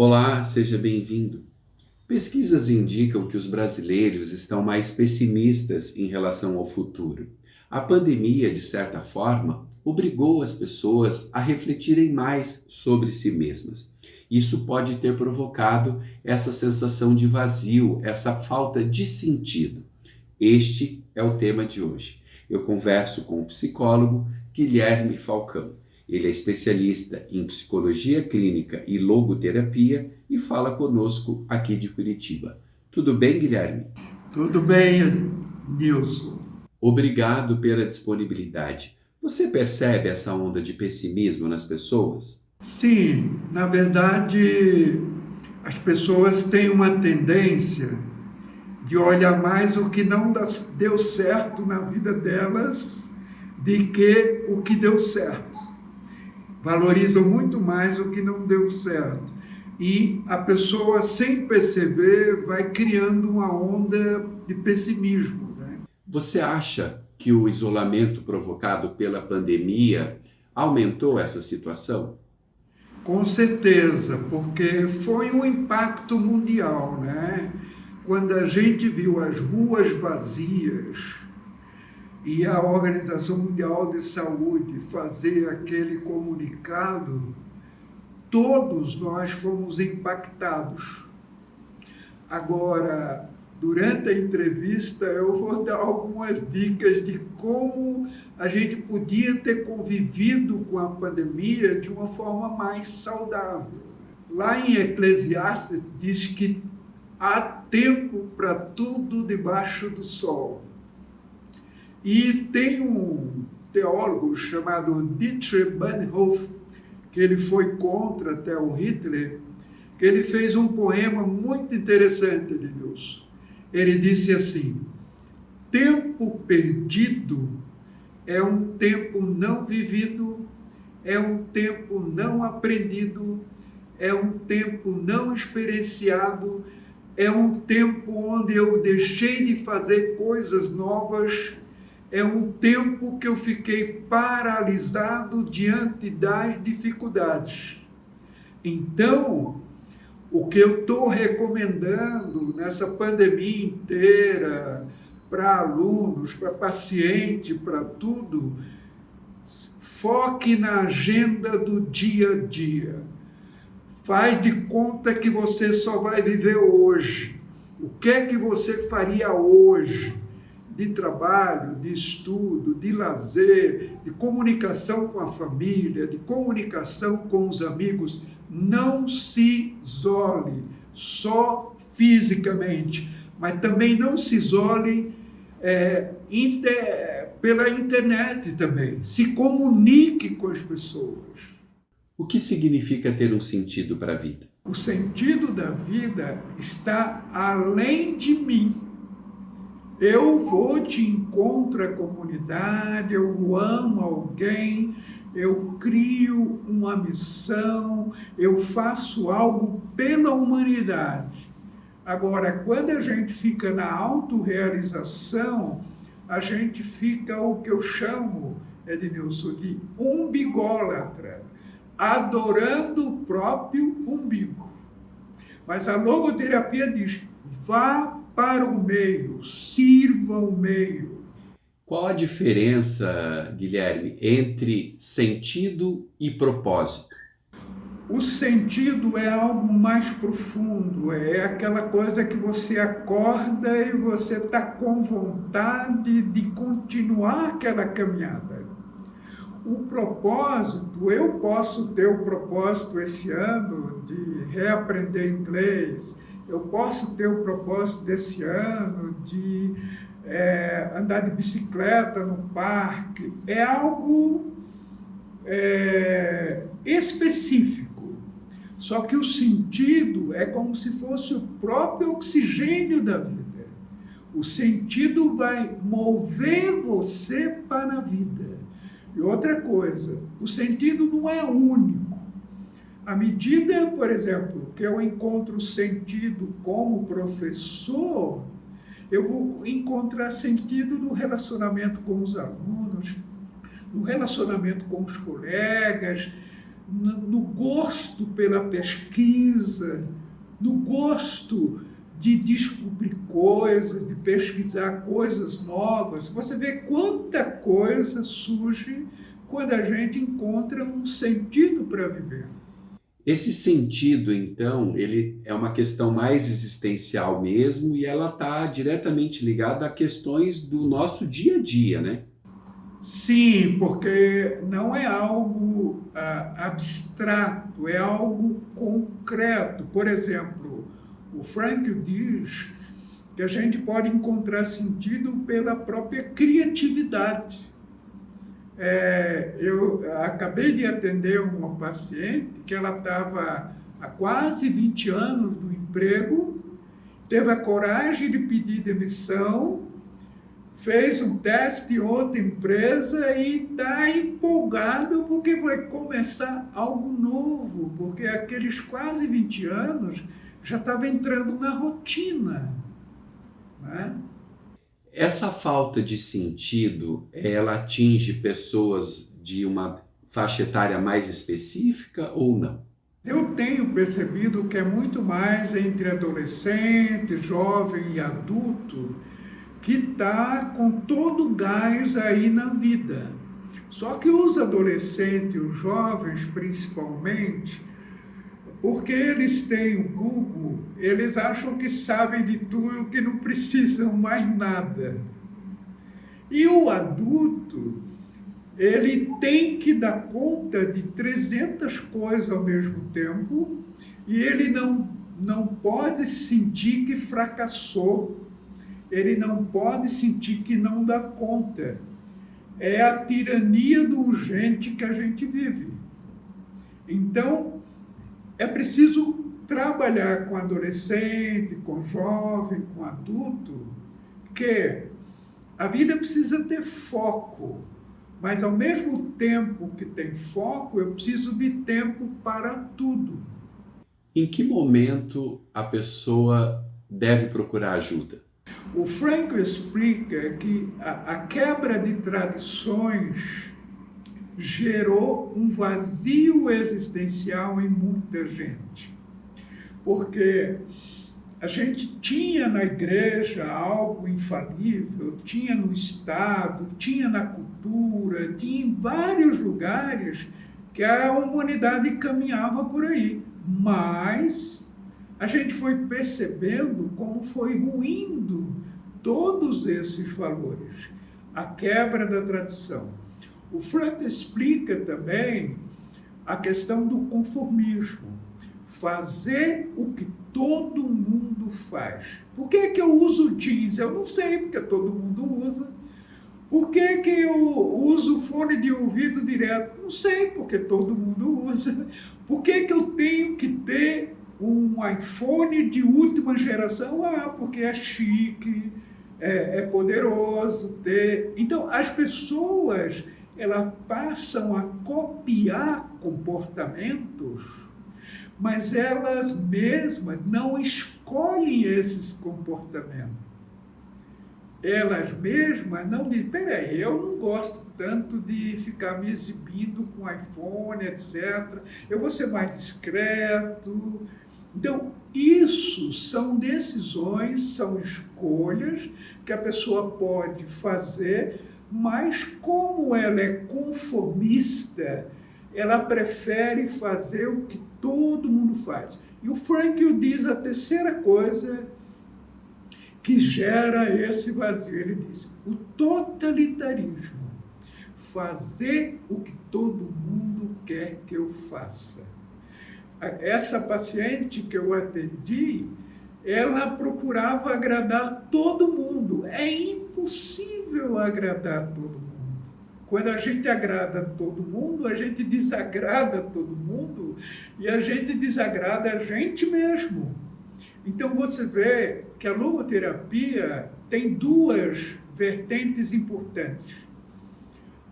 Olá, seja bem-vindo. Pesquisas indicam que os brasileiros estão mais pessimistas em relação ao futuro. A pandemia, de certa forma, obrigou as pessoas a refletirem mais sobre si mesmas. Isso pode ter provocado essa sensação de vazio, essa falta de sentido. Este é o tema de hoje. Eu converso com o psicólogo Guilherme Falcão. Ele é especialista em psicologia clínica e logoterapia e fala conosco aqui de Curitiba. Tudo bem, Guilherme? Tudo bem, Nilson? Obrigado pela disponibilidade. Você percebe essa onda de pessimismo nas pessoas? Sim, na verdade, as pessoas têm uma tendência de olhar mais o que não deu certo na vida delas do que o que deu certo. Valorizam muito mais o que não deu certo. E a pessoa, sem perceber, vai criando uma onda de pessimismo, né? Você acha que o isolamento provocado pela pandemia aumentou essa situação? Com certeza, porque foi um impacto mundial, né? Quando a gente viu as ruas vazias e a Organização Mundial de Saúde fazer aquele comunicado, todos nós fomos impactados. Agora, durante a entrevista, eu vou dar algumas dicas de como a gente podia ter convivido com a pandemia de uma forma mais saudável. Lá em Eclesiastes diz que há tempo para tudo debaixo do sol. E tem um teólogo chamado Dietrich Bonhoeffer, que ele foi contra até o Hitler, que ele fez um poema muito interessante de Deus. Ele disse assim: tempo perdido é um tempo não vivido, é um tempo não aprendido, é um tempo não experienciado, é um tempo onde eu deixei de fazer coisas novas, é um tempo que eu fiquei paralisado diante das dificuldades. Então, o que eu estou recomendando nessa pandemia inteira, para alunos, para paciente, para tudo, foque na agenda do dia a dia. Faz de conta que você só vai viver hoje. O que é que você faria hoje? De trabalho, de estudo, de lazer, de comunicação com a família, de comunicação com os amigos. Não se isole só fisicamente, mas também não se isole pela internet também. Se comunique com as pessoas. O que significa ter um sentido para a vida? O sentido da vida está além de mim. Eu vou de encontro à comunidade, eu amo alguém, eu crio uma missão, eu faço algo pela humanidade. Agora, quando a gente fica na autorrealização, a gente fica o que eu chamo, Ednilson, de umbigólatra, adorando o próprio umbigo. Mas a logoterapia diz: vá para o meio, sirva o meio. Qual a diferença, Guilherme, entre sentido e propósito? O sentido é algo mais profundo, é aquela coisa que você acorda e você está com vontade de continuar aquela caminhada. O propósito, eu posso ter o propósito esse ano de reaprender inglês, eu posso ter o propósito desse ano de andar de bicicleta no parque. É algo específico. Só que o sentido é como se fosse o próprio oxigênio da vida. O sentido vai mover você para a vida. E outra coisa, o sentido não é único. À medida, por exemplo, que eu encontro sentido como professor, eu vou encontrar sentido no relacionamento com os alunos, no relacionamento com os colegas, no gosto pela pesquisa, no gosto de descobrir coisas, de pesquisar coisas novas. Você vê quanta coisa surge quando a gente encontra um sentido para viver. Esse sentido, então, ele é uma questão mais existencial mesmo e ela está diretamente ligada a questões do nosso dia a dia, né? Sim, porque não é algo abstrato, é algo concreto. Por exemplo, o Frankl diz que a gente pode encontrar sentido pela própria criatividade. Eu acabei de atender uma paciente que ela estava há quase 20 anos no emprego, teve a coragem de pedir demissão, fez um teste em outra empresa e está empolgado porque vai começar algo novo, porque aqueles quase 20 anos já estava entrando na rotina, né? Essa falta de sentido, ela atinge pessoas de uma faixa etária mais específica ou não? Eu tenho percebido que é muito mais entre adolescente, jovem e adulto que está com todo o gás aí na vida. Só que os adolescentes, os jovens principalmente, porque eles têm o Google, eles acham que sabem de tudo, que não precisam mais nada. E o adulto, ele tem que dar conta de 300 coisas ao mesmo tempo e ele não pode sentir que fracassou. Ele não pode sentir que não dá conta. É a tirania do urgente que a gente vive. Então, é preciso trabalhar com adolescente, com jovem, com adulto, que a vida precisa ter foco, mas ao mesmo tempo que tem foco, eu preciso de tempo para tudo. Em que momento a pessoa deve procurar ajuda? O Frankl explica que a quebra de tradições gerou um vazio existencial em muita gente. Porque a gente tinha na igreja algo infalível, tinha no Estado, tinha na cultura, tinha em vários lugares que a humanidade caminhava por aí. Mas a gente foi percebendo como foi ruindo todos esses valores, a quebra da tradição. O Frankl explica também a questão do conformismo, fazer o que todo mundo faz. Por que eu uso jeans? Eu não sei, porque todo mundo usa. Por que eu uso fone de ouvido direto? Não sei, porque todo mundo usa. Por que eu tenho que ter um iPhone de última geração? Porque é chique, é poderoso ter. Então, as pessoas elas passam a copiar comportamentos, mas elas mesmas não escolhem esses comportamentos. Elas mesmas não dizem, peraí, eu não gosto tanto de ficar me exibindo com iPhone, etc. Eu vou ser mais discreto. Então, isso são decisões, são escolhas que a pessoa pode fazer, mas como ela é conformista, ela prefere fazer o que todo mundo faz. E o Frankl diz a terceira coisa que gera esse vazio. Ele diz, o totalitarismo, fazer o que todo mundo quer que eu faça. Essa paciente que eu atendi, ela procurava agradar todo mundo. É impossível agradar todo mundo. Quando a gente agrada todo mundo, a gente desagrada todo mundo e a gente desagrada a gente mesmo. Então você vê que a logoterapia tem duas vertentes importantes.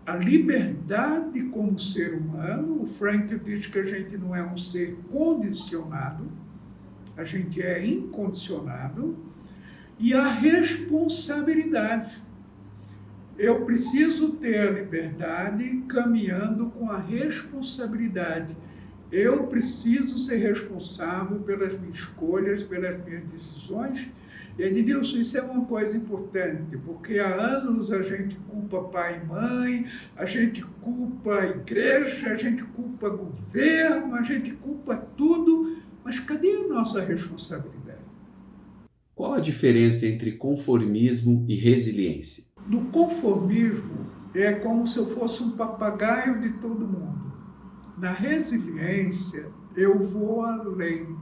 A liberdade como ser humano, o Frankl diz que a gente não é um ser condicionado, a gente é incondicionado, e a responsabilidade. Eu preciso ter a liberdade caminhando com a responsabilidade. Eu preciso ser responsável pelas minhas escolhas, pelas minhas decisões. E Ednilson, isso é uma coisa importante, porque há anos a gente culpa pai e mãe, a gente culpa a igreja, a gente culpa governo, a gente culpa tudo, mas cadê a nossa responsabilidade? Qual a diferença entre conformismo e resiliência? No conformismo, é como se eu fosse um papagaio de todo mundo. Na resiliência, eu vou além.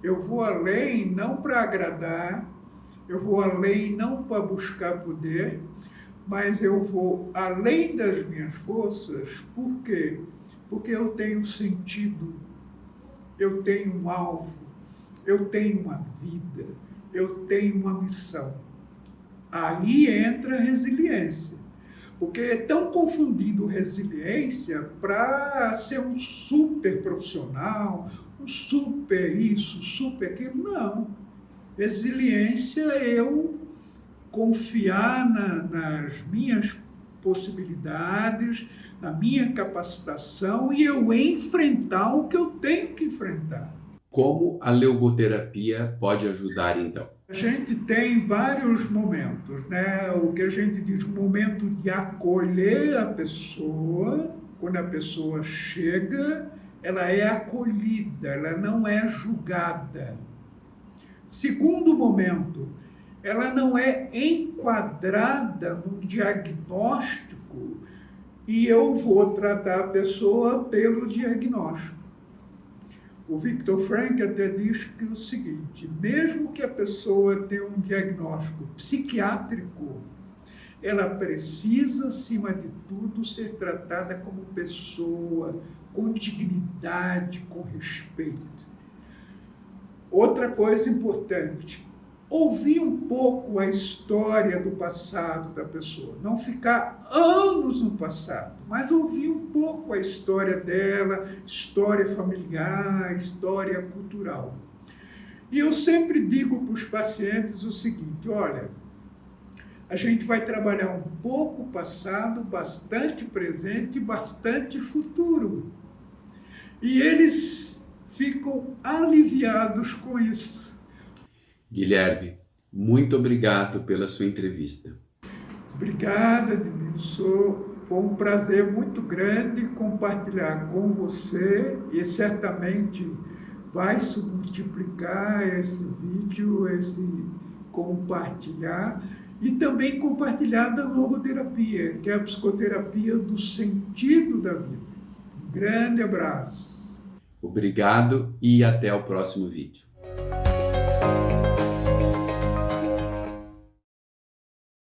Eu vou além não para agradar, eu vou além não para buscar poder, mas eu vou além das minhas forças. Por quê? Porque eu tenho sentido, eu tenho um alvo, eu tenho uma vida, eu tenho uma missão. Aí entra a resiliência, porque é tão confundido resiliência para ser um super profissional, um super isso, super aquilo. Não. Resiliência é eu confiar nas minhas possibilidades, na minha capacitação e eu enfrentar o que eu tenho que enfrentar. Como a logoterapia pode ajudar, então? A gente tem vários momentos, né? O que a gente diz, um momento de acolher a pessoa. Quando a pessoa chega, ela é acolhida, ela não é julgada. Segundo momento, ela não é enquadrada num diagnóstico e eu vou tratar a pessoa pelo diagnóstico. O Viktor Frankl até diz que o seguinte, mesmo que a pessoa tenha um diagnóstico psiquiátrico, ela precisa, acima de tudo, ser tratada como pessoa, com dignidade, com respeito. Outra coisa importante, ouvir um pouco a história do passado da pessoa, não ficar anos no passado, mas ouvir um pouco a história dela, história familiar, história cultural. E eu sempre digo para os pacientes o seguinte, olha, a gente vai trabalhar um pouco o passado, bastante presente e bastante futuro. E eles ficam aliviados com isso. Guilherme, muito obrigado pela sua entrevista. Obrigada, Edmilson. Foi um prazer muito grande compartilhar com você e certamente vai se multiplicar esse vídeo, esse compartilhar e também compartilhar da logoterapia, que é a psicoterapia do sentido da vida. Um grande abraço. Obrigado e até o próximo vídeo.